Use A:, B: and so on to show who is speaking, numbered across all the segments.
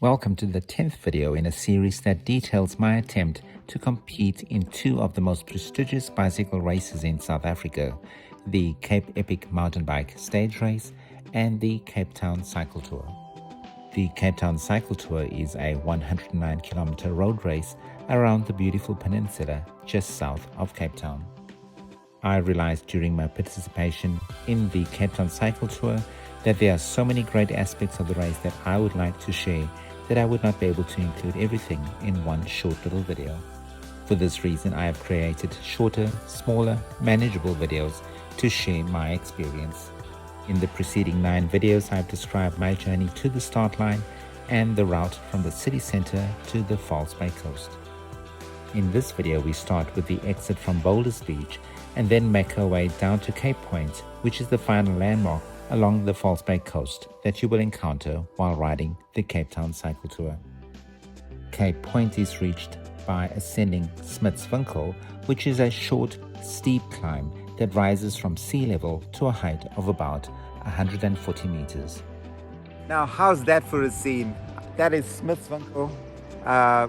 A: Welcome to the 10th video in a series that details my attempt to compete in two of the most prestigious bicycle races in South Africa, the Cape Epic Mountain Bike Stage Race and the Cape Town Cycle Tour. The Cape Town Cycle Tour is a 109-kilometer road race around the beautiful peninsula just south of Cape Town. I realized during my participation in the Cape Town Cycle Tour that there are so many great aspects of the race that I would like to share that I would not be able to include everything in one short little video. For this reason, I have created shorter, smaller, manageable videos to share my experience. In the preceding 9 videos, I have described my journey to the start line and the route from the city center to the False Bay coast. In this video, we start with the exit from Boulders Beach and then make our way down to Cape Point, which is the final landmark along the False Bay coast that you will encounter while riding the Cape Town Cycle Tour. Cape Point is reached by ascending Smitswinkel, which is a short, steep climb that rises from sea level to a height of about 140 meters.
B: Now, how's that for a scene? That is Smitswinkel,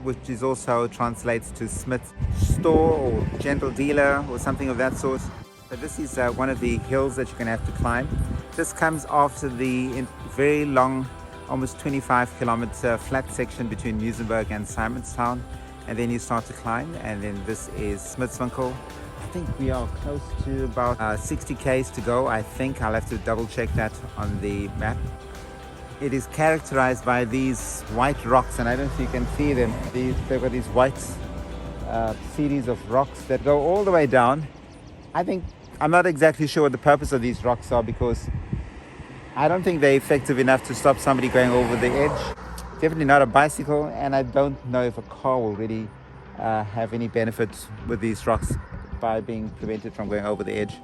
B: which is also translates to Smith's store or gentle dealer or something of that sort. But this is one of the hills that you're going to have to climb. This comes after the very long, almost 25-kilometer flat section between Muizenberg and Simonstown, and then you start to climb, and then this is Smitswinkel. I think we are close to about 60 k's to go. I think I'll have to double check that on the map. It is characterized by these white rocks, and I don't know if you can see them. They've got these white series of rocks that go all the way down. I'm not exactly sure what the purpose of these rocks are, because I don't think they're effective enough to stop somebody going over the edge. Definitely not a bicycle, and I don't know if a car will really have any benefit with these rocks by being prevented from going over the edge.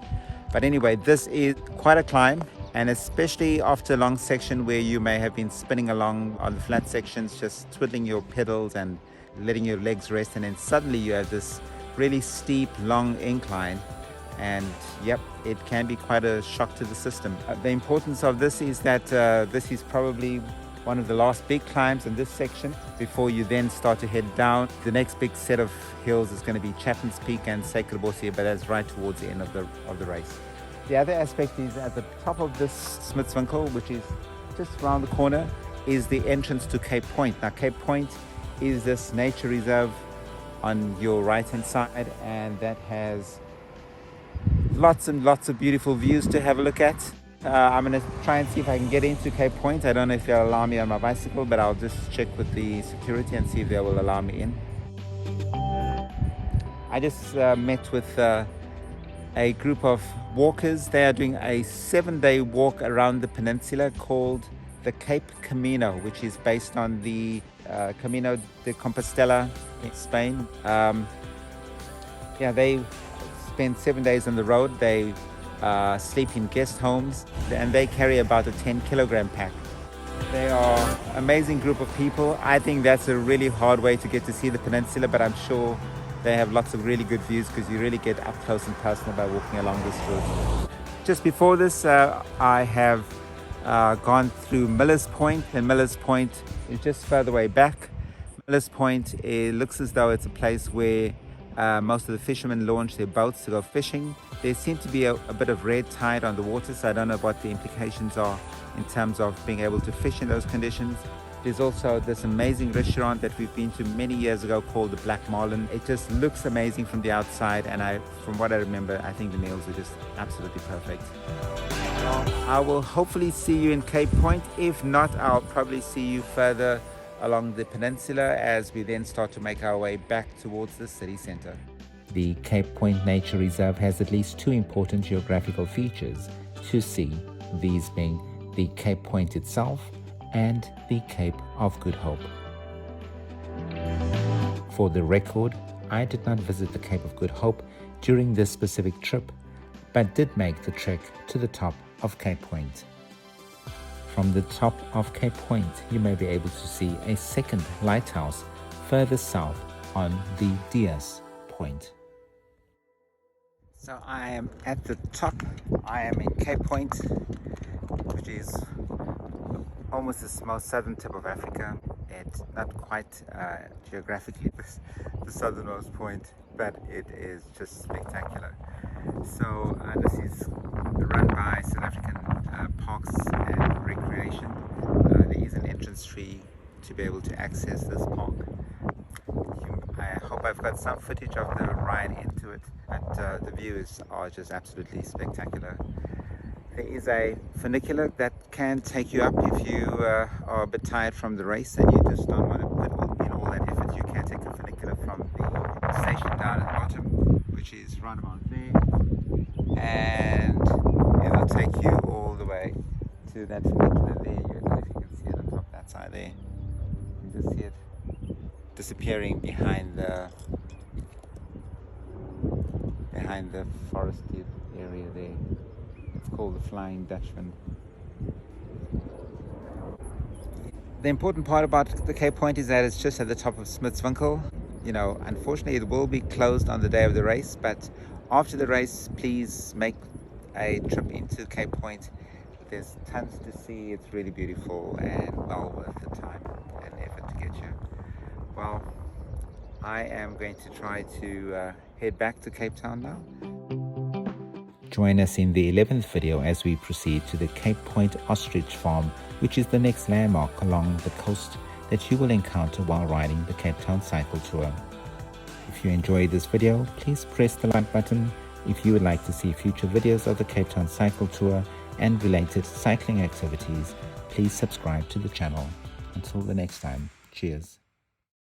B: But anyway, this is quite a climb, and especially after a long section where you may have been spinning along on the flat sections, just twiddling your pedals and letting your legs rest, and then suddenly you have this really steep, long incline. And yep, it can be quite a shock to the system. The importance of this is that this is probably one of the last big climbs in this section before you then start to head down. The next big set of hills is going to be Chapman's Peak and Sacred-Bossy, but that's right towards the end of the race. The other aspect is at the top of this Smitswinkel, which is just around the corner, is the entrance to Cape Point. Now, Cape Point is this nature reserve on your right-hand side, and that has lots and lots of beautiful views to have a look at. I'm going to try and see if I can get into Cape Point. I don't know if they'll allow me on my bicycle, but I'll just check with the security and see if they will allow me in. I just met with a group of walkers. They are doing a 7-day walk around the peninsula called the Cape Camino, which is based on the Camino de Compostela in Spain. They spend 7 days on the road. They sleep in guest homes, and they carry about a 10-kilogram pack. They are an amazing group of people. I think that's a really hard way to get to see the peninsula, but I'm sure they have lots of really good views because you really get up close and personal by walking along this route. Just before this, I have gone through Miller's Point, and Miller's Point is just further way back. Miller's Point, it looks as though it's a place where most of the fishermen launch their boats to go fishing. There seems to be a bit of red tide on the water, so I don't know what the implications are in terms of being able to fish in those conditions. There's also this amazing restaurant that we've been to many years ago called the Black Marlin. It just looks amazing from the outside, and from what I remember, I think the meals are just absolutely perfect. I will hopefully see you in Cape Point. If not, I'll probably see you further along the peninsula as we then start to make our way back towards the city center.
A: The Cape Point Nature Reserve has at least 2 important geographical features to see, these being the Cape Point itself and the Cape of Good Hope. For the record, I did not visit the Cape of Good Hope during this specific trip, but did make the trek to the top of Cape Point. From the top of Cape Point, you may be able to see a second lighthouse further south on the Diaz Point.
B: So I am at the top. I am in Cape Point, which is almost the most southern tip of Africa. It's not quite geographically the southernmost point, but it is just spectacular. So this is run by South African Parks and Recreation. There is an entrance fee to be able to access this park. I hope I've got some footage of the ride into it, but the views are just absolutely spectacular. There is a funicular that can take you up if you are a bit tired from the race and you just don't want to put in all that effort. You can take a funicular from the station down at the bottom, which is right about there, and it'll take you all the way to that funicular there. I don't know if you can see it on top of that side there. You can just see it disappearing behind the forested area there. It's called the Flying Dutchman. The important part about the Cape Point is that it's just at the top of Smithswinkel. You know, unfortunately it will be closed on the day of the race, but after the race, please make a trip into Cape Point. There's tons to see. It's really beautiful and well worth the time and effort to get you. Well, I am going to try to head back to Cape Town now.
A: Join us in the 11th video as we proceed to the Cape Point Ostrich Farm, which is the next landmark along the coast that you will encounter while riding the Cape Town Cycle Tour. If you enjoyed this video, please press the like button. If you would like to see future videos of the Cape Town Cycle Tour and related cycling activities, please subscribe to the channel. Until the next time, cheers.